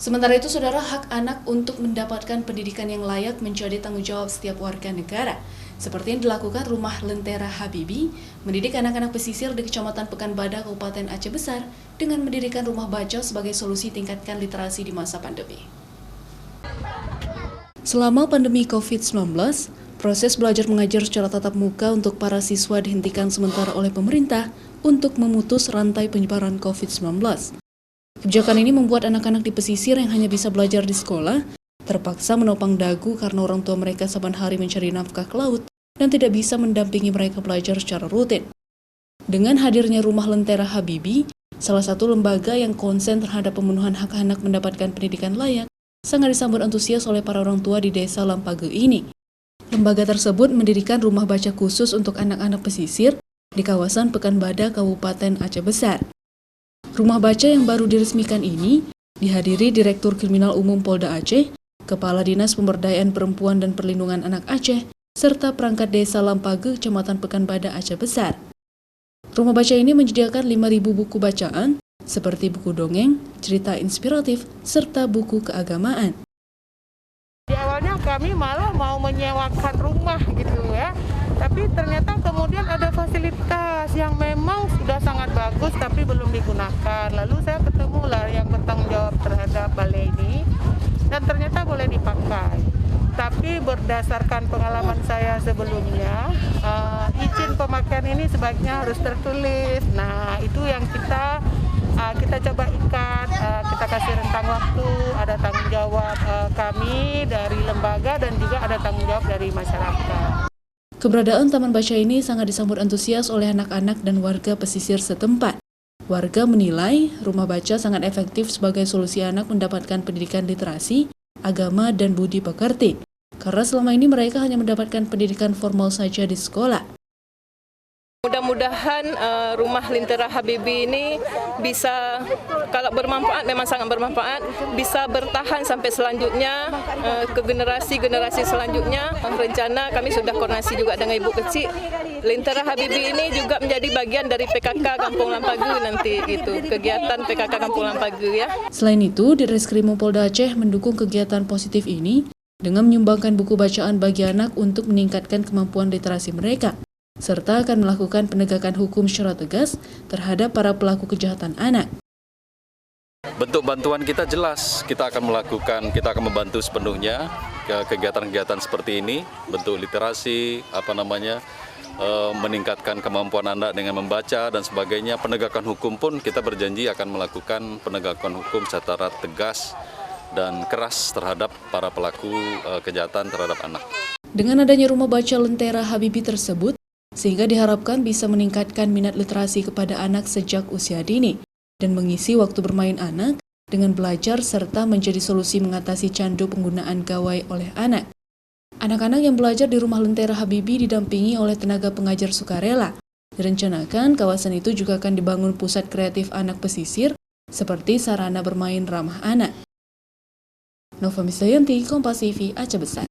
Sementara itu, saudara, hak anak untuk mendapatkan pendidikan yang layak menjadi tanggung jawab setiap warga negara. Seperti yang dilakukan Rumah Lentera Habibie, mendidik anak-anak pesisir di Kecamatan Pekanbadak, Kabupaten Aceh Besar, dengan mendirikan rumah baca sebagai solusi tingkatkan literasi di masa pandemi. Selama pandemi COVID-19, proses belajar mengajar secara tatap muka untuk para siswa dihentikan sementara oleh pemerintah untuk memutus rantai penyebaran COVID-19. Kebijakan ini membuat anak-anak di pesisir yang hanya bisa belajar di sekolah terpaksa menopang dagu karena orang tua mereka saban hari mencari nafkah ke laut dan tidak bisa mendampingi mereka belajar secara rutin. Dengan hadirnya Rumah Lentera Habibie, salah satu lembaga yang konsen terhadap pemenuhan hak anak mendapatkan pendidikan layak, sangat disambut antusias oleh para orang tua di Desa Lampage ini. Lembaga tersebut mendirikan rumah baca khusus untuk anak-anak pesisir di kawasan Pekanbadak, Kabupaten Aceh Besar. Rumah baca yang baru diresmikan ini dihadiri Direktur Kriminal Umum Polda Aceh, Kepala Dinas Pemberdayaan Perempuan dan Perlindungan Anak Aceh, serta perangkat Desa Lampage, Kecamatan Pekanbadak, Aceh Besar. Rumah baca ini menyediakan 5.000 buku bacaan, seperti buku dongeng, cerita inspiratif, serta buku keagamaan. Di awalnya kami malah mau menyewakan rumah gitu ya, tapi ternyata kemudian ada fasilitas yang memang sudah sangat bagus tapi belum digunakan. Lalu saya ketemulah yang bertanggung jawab terhadap balai ini dan ternyata boleh dipakai. Tapi berdasarkan pengalaman saya sebelumnya, izin pemakaian ini sebaiknya harus tertulis. Nah, itu yang kita coba ikat, kita kasih rentang waktu, ada tanggung jawab kami dari lembaga dan juga ada tanggung jawab dari masyarakat. Keberadaan taman baca ini sangat disambut antusias oleh anak-anak dan warga pesisir setempat. Warga menilai rumah baca sangat efektif sebagai solusi anak mendapatkan pendidikan literasi, agama, dan budi pekerti, karena selama ini mereka hanya mendapatkan pendidikan formal saja di sekolah. Mudah-mudahan Rumah Lentera Habibie ini bisa, kalau bermanfaat, memang sangat bermanfaat, bisa bertahan sampai selanjutnya, ke generasi-generasi selanjutnya. Rencana kami sudah koordinasi juga dengan Ibu Kecil. Lentera Habibie ini juga menjadi bagian dari PKK Kampung Lampage nanti, gitu, kegiatan PKK Kampung Lampage ya. Selain itu, Ditreskrim Polda Aceh mendukung kegiatan positif ini dengan menyumbangkan buku bacaan bagi anak untuk meningkatkan kemampuan literasi mereka, serta akan melakukan penegakan hukum secara tegas terhadap para pelaku kejahatan anak. Bentuk bantuan kita jelas, kita akan membantu sepenuhnya kegiatan-kegiatan seperti ini, bentuk literasi, meningkatkan kemampuan anak dengan membaca dan sebagainya. Penegakan hukum pun kita berjanji akan melakukan penegakan hukum secara tegas dan keras terhadap para pelaku kejahatan terhadap anak. Dengan adanya rumah baca Lentera Habibie tersebut, sehingga diharapkan bisa meningkatkan minat literasi kepada anak sejak usia dini dan mengisi waktu bermain anak dengan belajar serta menjadi solusi mengatasi candu penggunaan gawai oleh anak. Anak-anak yang belajar di Rumah Lentera Habibie didampingi oleh tenaga pengajar sukarela. Direncanakan kawasan itu juga akan dibangun pusat kreatif anak pesisir seperti sarana bermain ramah anak. Nova Misdayanti, Kompas TV, Aceh Besar.